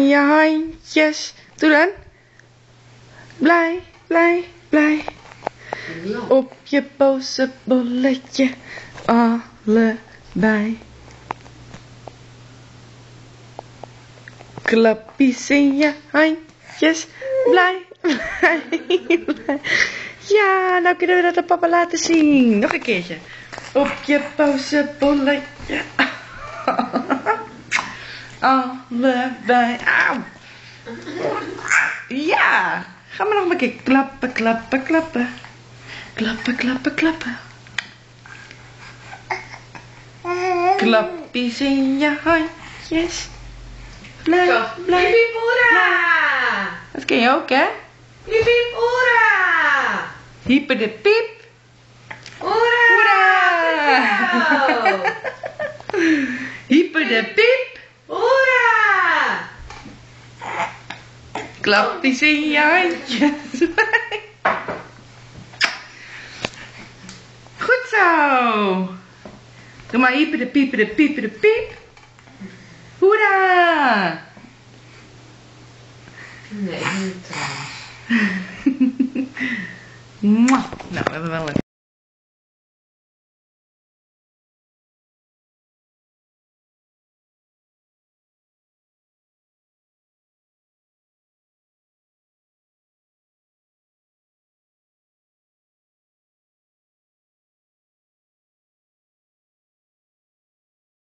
je handjes. Doe dan. Blij, blij, blij. Op je boze bolletje. Allebei. Klappies in je handjes. Blij, blij, blij. Ja, nou kunnen we dat aan papa laten zien. Nog een keertje. Op je boze bolletje. Allebei. Auw. Ja. Ga maar nog een keer klappen, klappen, klappen. Klappen, klappen, klappen. Klappies in je handjes. Blij, blij. Piep, piep, hoera! Dat ken je ook, hè? Piep, piep, hoera! Hyper de piep. Hoera! Hoera! Hyper de piep. Hoera! Klappies in je handjes. Goed zo. Doe maar hyper de pieper de pieper de piep. Hoera! Nee, niet trouwens. Mwah. Nou, we hebben wel een